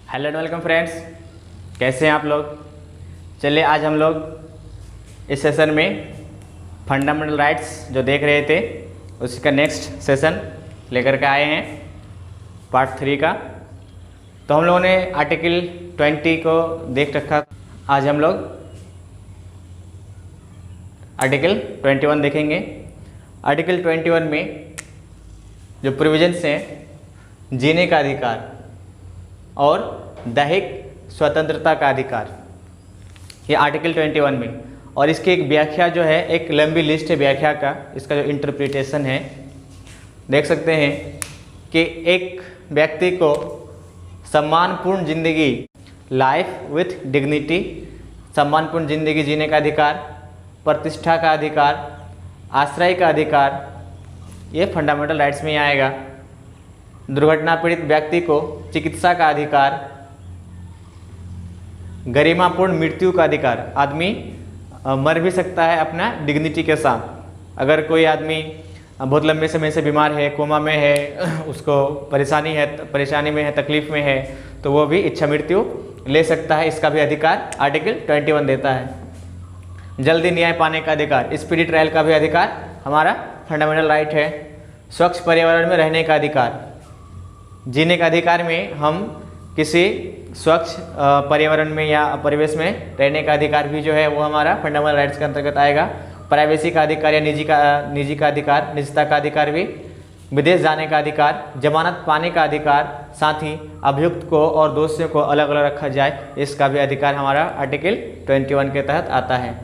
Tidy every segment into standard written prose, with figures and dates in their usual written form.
Hello and welcome friends, कैसे हैं आप लोग। चलिए आज हम लोग इस सेशन में फंडामेंटल राइट्स जो देख रहे थे उसका नेक्स्ट सेशन लेकर के आए हैं, पार्ट 3 का। तो हम लोगों ने आर्टिकल 20 को देख रखा। आज हम लोग आर्टिकल 21 देखेंगे। आर्टिकल 21 में जो प्रोविजंस हैं, जीने का अधिकार और दैहिक स्वतंत्रता का अधिकार, ये आर्टिकल 21 में। और इसकी एक व्याख्या जो है, एक लंबी लिस्ट है व्याख्या का। इसका जो इंटरप्रिटेशन है देख सकते हैं कि एक व्यक्ति को सम्मानपूर्ण जिंदगी, लाइफ विथ डिग्निटी, सम्मानपूर्ण जिंदगी जीने का अधिकार, प्रतिष्ठा का अधिकार, आश्रय का अधिकार, ये फंडामेंटल राइट्स में ही आएगा। दुर्घटना पीड़ित व्यक्ति को चिकित्सा का अधिकार, गरिमापूर्ण मृत्यु का अधिकार। आदमी मर भी सकता है अपना डिग्निटी के साथ। अगर कोई आदमी बहुत लंबे समय से बीमार है, कोमा में है, उसको परेशानी में है, तकलीफ में है, तो वो भी इच्छा मृत्यु ले सकता है। इसका भी अधिकार आर्टिकल 21 देता है। जल्दी न्याय पाने का अधिकार, स्पीडी ट्रायल का भी अधिकार हमारा फंडामेंटल राइट है। स्वच्छ पर्यावरण में रहने का अधिकार, जीने का अधिकार में हम किसी स्वच्छ पर्यावरण में या परिवेश में रहने का अधिकार भी जो है वो हमारा फंडामेंटल राइट्स के अंतर्गत आएगा। प्राइवेसी का अधिकार या निजी का अधिकार, निजता का अधिकार भी, विदेश जाने का अधिकार, जमानत पाने का अधिकार, साथ ही अभियुक्त को और दोषियों को अलग अलग रखा जाए, इसका भी अधिकार हमारा आर्टिकल 21 के तहत आता है।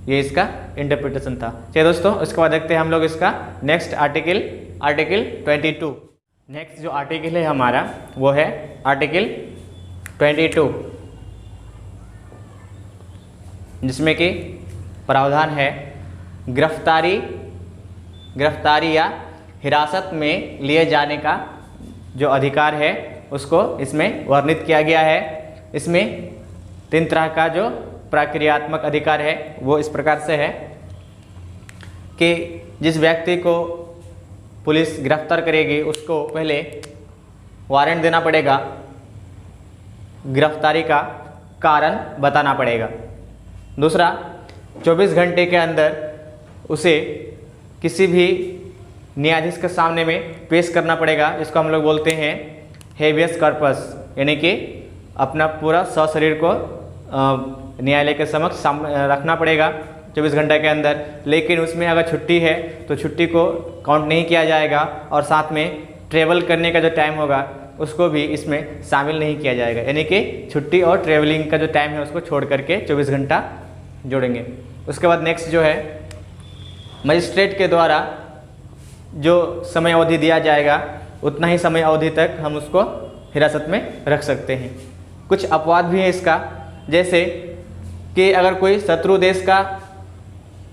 ये इसका इंटरप्रिटेशन था। चलिए दोस्तों, उसके बाद देखते हैं हम लोग इसका नेक्स्ट आर्टिकल 22। नेक्स्ट जो आर्टिकल है हमारा वो है आर्टिकल 22, जिसमें कि प्रावधान है गिरफ्तारी या हिरासत में लिए जाने का जो अधिकार है उसको इसमें वर्णित किया गया है। इसमें 3 तरह का जो प्रक्रियात्मक अधिकार है वो इस प्रकार से है कि जिस व्यक्ति को पुलिस गिरफ्तार करेगी उसको पहले वारंट देना पड़ेगा, गिरफ्तारी का कारण बताना पड़ेगा। दूसरा, 24 घंटे के अंदर उसे किसी भी न्यायाधीश के सामने में पेश करना पड़ेगा, जिसको हम लोग बोलते हैं हेबियस कॉर्पस, यानी कि अपना पूरा सशरीर को न्यायालय के समक्ष रखना पड़ेगा 24 घंटे के अंदर। लेकिन उसमें अगर छुट्टी है तो छुट्टी को काउंट नहीं किया जाएगा, और साथ में ट्रेवल करने का जो टाइम होगा उसको भी इसमें शामिल नहीं किया जाएगा। यानी कि छुट्टी और ट्रेवलिंग का जो टाइम है उसको छोड़ करके 24 घंटा जोड़ेंगे। उसके बाद नेक्स्ट जो है, मजिस्ट्रेट के द्वारा जो समय अवधि दिया जाएगा उतना ही समय अवधि तक हम उसको हिरासत में रख सकते हैं। कुछ अपवाद भी है इसका, जैसे कि अगर कोई शत्रु देश का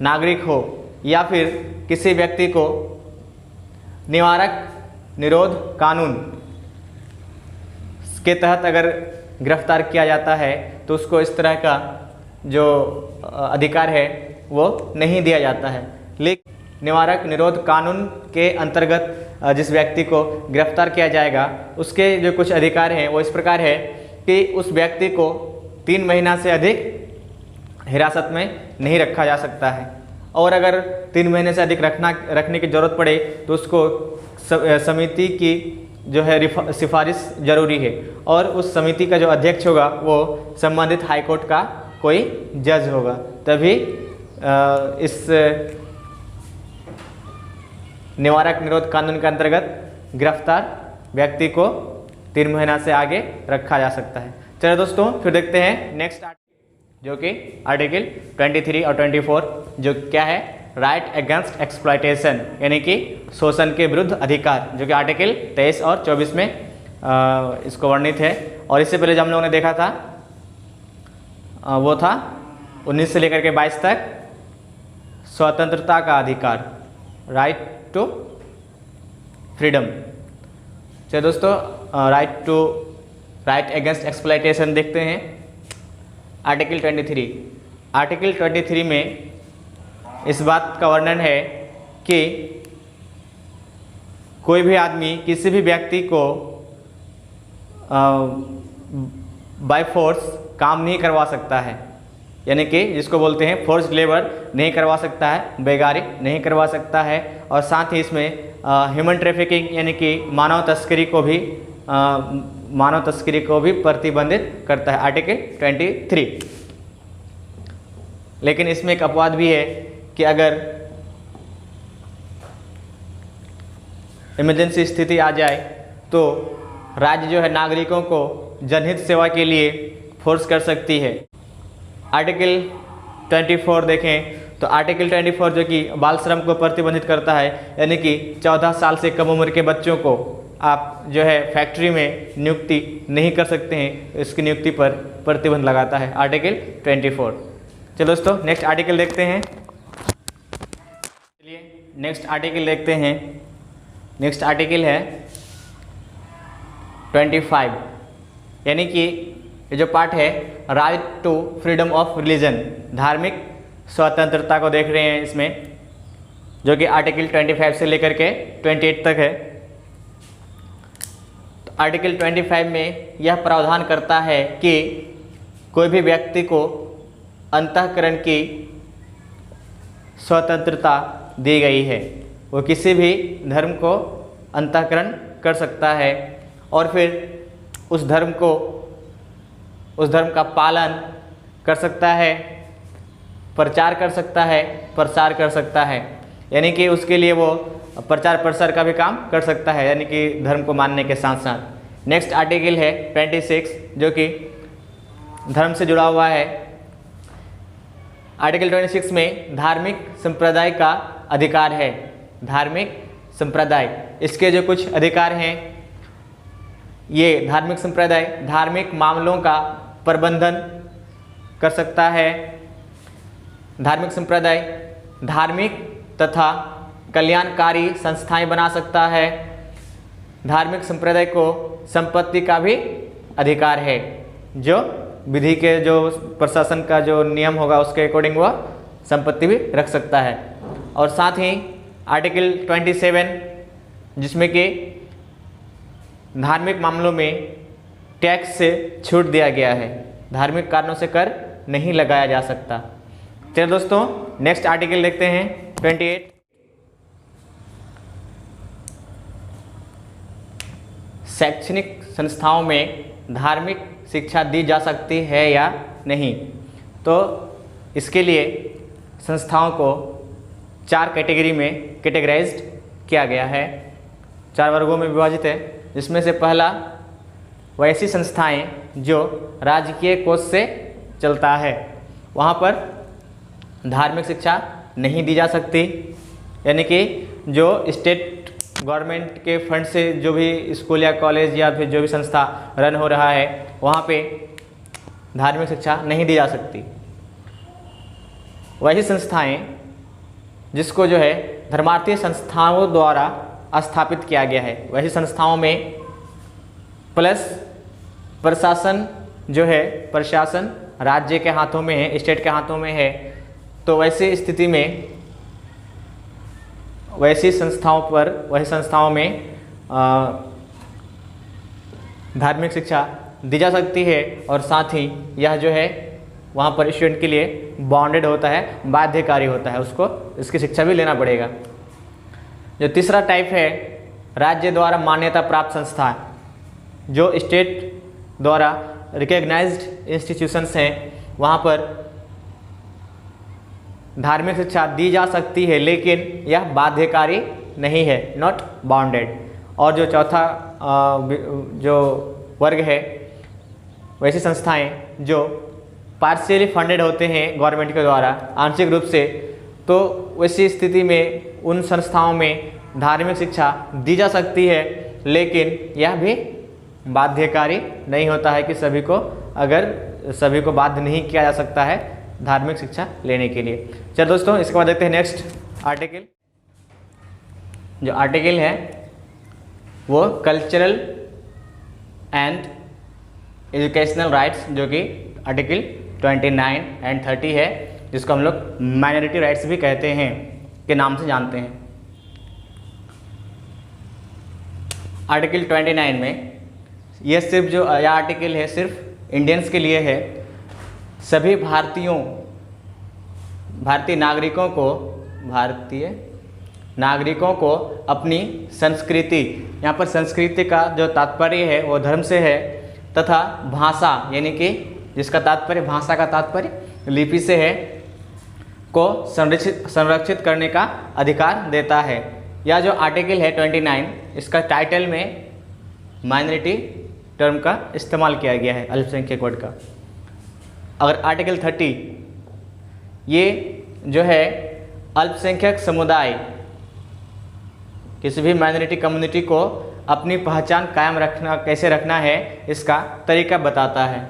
नागरिक हो या फिर किसी व्यक्ति को निवारक निरोध कानून के तहत अगर गिरफ्तार किया जाता है तो उसको इस तरह का जो अधिकार है वो नहीं दिया जाता है। लेकिन निवारक निरोध कानून के अंतर्गत जिस व्यक्ति को गिरफ्तार किया जाएगा उसके जो कुछ अधिकार हैं वो इस प्रकार है कि उस व्यक्ति को 3 महीना से अधिक हिरासत में नहीं रखा जा सकता है, और अगर 3 महीने से अधिक रखने की ज़रूरत पड़े तो उसको समिति की जो है सिफारिश जरूरी है, और उस समिति का जो अध्यक्ष होगा वो संबंधित हाईकोर्ट का कोई जज होगा। तभी इस निवारक निरोध कानून के अंतर्गत गिरफ्तार व्यक्ति को 3 महीना से आगे रखा जा सकता है। चलिए दोस्तों, फिर देखते हैं नेक्स्ट जो कि आर्टिकल 23 और 24, जो क्या है, राइट अगेंस्ट एक्सप्लॉयटेशन, यानी कि शोषण के विरुद्ध अधिकार, जो कि आर्टिकल 23 और 24 में इसको वर्णित है। और इससे पहले जो हम लोगों ने देखा था वो था 19 से लेकर के 22 तक स्वतंत्रता का अधिकार, राइट टू फ्रीडम। चलिए दोस्तों, राइट अगेंस्ट एक्सप्लॉयटेशन देखते हैं। आर्टिकल 23 में इस बात का वर्णन है कि कोई भी आदमी किसी भी व्यक्ति को बाय फोर्स काम नहीं करवा सकता है, यानी कि जिसको बोलते हैं फोर्स्ड लेबर नहीं करवा सकता है, बेगारी नहीं करवा सकता है। और साथ ही इसमें ह्यूमन ट्रैफिकिंग यानी कि मानव तस्करी को भी प्रतिबंधित करता है आर्टिकल 23। लेकिन इसमें एक अपवाद भी है कि अगर इमरजेंसी स्थिति आ जाए तो राज्य जो है नागरिकों को जनहित सेवा के लिए फोर्स कर सकती है। आर्टिकल 24 देखें तो आर्टिकल 24 जो कि बाल श्रम को प्रतिबंधित करता है, यानी कि 14 साल से कम उम्र के बच्चों को आप जो है फैक्ट्री में नियुक्ति नहीं कर सकते हैं, इसकी नियुक्ति पर प्रतिबंध लगाता है आर्टिकल 24। चलो दोस्तों नेक्स्ट आर्टिकल देखते हैं। चलिए नेक्स्ट आर्टिकल देखते हैं। नेक्स्ट आर्टिकल है 25, यानी कि ये जो पार्ट है right to freedom of religion, धार्मिक स्वतंत्रता को देख रहे हैं इसमें, जो कि आर्टिकल 25 से लेकर के 28 तक है। तो आर्टिकल 25 में यह प्रावधान करता है कि कोई भी व्यक्ति को अंतःकरण की स्वतंत्रता दी गई है, वो किसी भी धर्म को अंतःकरण कर सकता है और फिर उस धर्म का पालन कर सकता है, प्रचार कर सकता है, प्रसार कर सकता है, यानी कि उसके लिए वो प्रचार प्रसार का भी काम कर सकता है, यानी कि धर्म को मानने के साथ साथ। नेक्स्ट आर्टिकल है 26 जो कि धर्म से जुड़ा हुआ है। आर्टिकल 26 में धार्मिक संप्रदाय का अधिकार है। धार्मिक संप्रदाय, इसके जो कुछ अधिकार हैं, ये धार्मिक संप्रदाय धार्मिक मामलों का प्रबंधन कर सकता है। धार्मिक संप्रदाय धार्मिक तथा कल्याणकारी संस्थाएं बना सकता है। धार्मिक संप्रदाय को संपत्ति का भी अधिकार है, जो विधि के जो प्रशासन का जो नियम होगा उसके अकॉर्डिंग वह संपत्ति भी रख सकता है। और साथ ही आर्टिकल 27 जिसमें कि धार्मिक मामलों में टैक्स से छूट दिया गया है, धार्मिक कारणों से कर नहीं लगाया जा सकता। चलिए दोस्तों नेक्स्ट आर्टिकल देखते हैं 28। शैक्षणिक संस्थाओं में धार्मिक शिक्षा दी जा सकती है या नहीं। तो इसके लिए संस्थाओं को 4 कैटेगरी में कैटेगराइज्ड किया गया है, 4 वर्गों में विभाजित है, जिसमें से पहला वैसी संस्थाएं जो राजकीय कोष से चलता है, वहाँ पर धार्मिक शिक्षा नहीं दी जा सकती, यानी कि जो स्टेट गवर्नमेंट के फंड से जो भी स्कूल या कॉलेज या फिर जो भी संस्था रन हो रहा है वहाँ पे धार्मिक शिक्षा नहीं दी जा सकती। वही संस्थाएं जिसको जो है धर्मार्थी संस्थाओं द्वारा स्थापित किया गया है, वही संस्थाओं में प्लस प्रशासन जो है, प्रशासन राज्य के हाथों में है, स्टेट के हाथों में है, तो वैसी स्थिति में वैसी संस्थाओं में धार्मिक शिक्षा दी जा सकती है। और साथ ही यह जो है वहाँ पर स्टूडेंट के लिए बॉन्डेड होता है, बाध्यकारी होता है, उसको इसकी शिक्षा भी लेना पड़ेगा। जो तीसरा टाइप है राज्य द्वारा मान्यता प्राप्त संस्था, जो स्टेट द्वारा रिकॉग्नाइज्ड इंस्टीट्यूशंस हैं, वहाँ पर धार्मिक शिक्षा दी जा सकती है, लेकिन यह बाध्यकारी नहीं है, नॉट बाउंडेड। और जो चौथा जो वर्ग है वैसी संस्थाएं जो पार्शियली फंडेड होते हैं गवर्नमेंट के द्वारा आंशिक रूप से, तो वैसी स्थिति में उन संस्थाओं में धार्मिक शिक्षा दी जा सकती है, लेकिन यह भी बाध्यकारी नहीं होता है कि सभी को बाध्य नहीं किया जा सकता है धार्मिक शिक्षा लेने के लिए। चलो दोस्तों इसके बाद देखते हैं नेक्स्ट आर्टिकल। जो आर्टिकल है वो कल्चरल एंड एजुकेशनल राइट्स, जो कि आर्टिकल 29 एंड 30 है, जिसको हम लोग माइनॉरिटी राइट्स भी कहते हैं के नाम से जानते हैं। आर्टिकल 29 में यह सिर्फ जो यह आर्टिकल है सिर्फ इंडियंस के लिए है। सभी भारतीय नागरिकों को अपनी संस्कृति, यहाँ पर संस्कृति का जो तात्पर्य है वो धर्म से है, तथा भाषा यानी कि जिसका तात्पर्य भाषा का तात्पर्य लिपि से है, को संरक्षित करने का अधिकार देता है। यह जो आर्टिकल है 29, इसका टाइटल में माइनॉरिटी टर्म का इस्तेमाल किया गया है, अल्पसंख्यक वर्ड का। अगर आर्टिकल 30, ये जो है अल्पसंख्यक समुदाय, किसी भी माइनॉरिटी कम्युनिटी को अपनी पहचान कायम रखना, कैसे रखना है, इसका तरीका बताता है।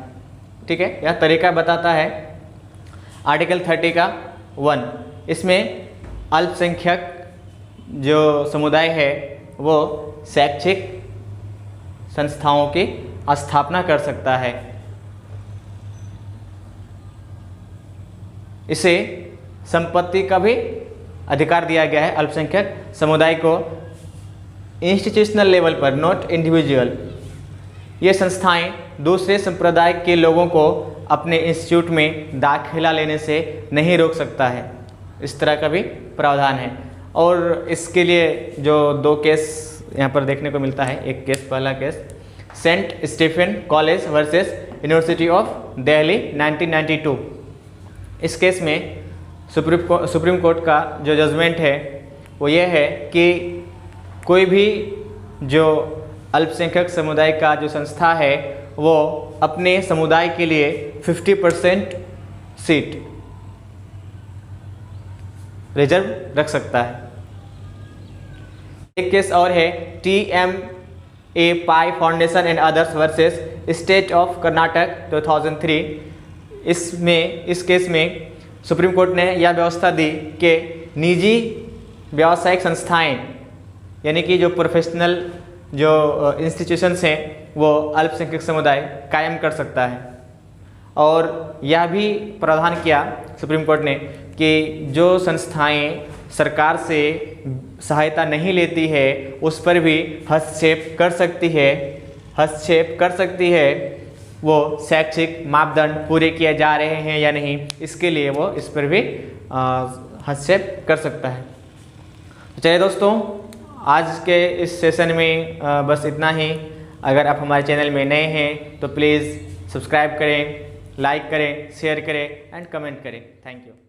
ठीक है, यह तरीका बताता है आर्टिकल 30 का 1। इसमें अल्पसंख्यक जो समुदाय है वो शैक्षिक संस्थाओं की स्थापना कर सकता है। इसे संपत्ति का भी अधिकार दिया गया है अल्पसंख्यक समुदाय को, इंस्टीट्यूशनल लेवल पर, नॉट इंडिविजुअल। ये संस्थाएं दूसरे संप्रदाय के लोगों को अपने इंस्टीट्यूट में दाखिला लेने से नहीं रोक सकता है, इस तरह का भी प्रावधान है। और इसके लिए जो 2 केस यहाँ पर देखने को मिलता है, एक केस, पहला case Saint Stephen College versus University of Delhi 1992। इस केस में सुप्रीम कोर्ट का जो जजमेंट है वो ये है कि कोई भी जो अल्पसंख्यक समुदाय का जो संस्था है वो अपने समुदाय के लिए 50% सीट रिजर्व रख सकता है। एक केस और है TMA pi foundation and others versus state of Karnataka 2003। इस केस में सुप्रीम कोर्ट ने यह व्यवस्था दी कि निजी व्यावसायिक संस्थाएं यानी कि जो प्रोफेशनल जो इंस्टीट्यूशंस हैं वो अल्पसंख्यक समुदाय कायम कर सकता है। और यह भी प्रावधान किया सुप्रीम कोर्ट ने कि जो संस्थाएं सरकार से सहायता नहीं लेती है उस पर भी हस्तक्षेप कर सकती है वो शैक्षिक मापदंड पूरे किए जा रहे हैं या नहीं, इसके लिए वो इस पर भी हस्तक्षेप कर सकता है। तो चलिए दोस्तों, आज के इस सेशन में बस इतना ही। अगर आप हमारे चैनल में नए हैं तो प्लीज़ सब्सक्राइब करें, लाइक करें, शेयर करें एंड कमेंट करें। Thank you.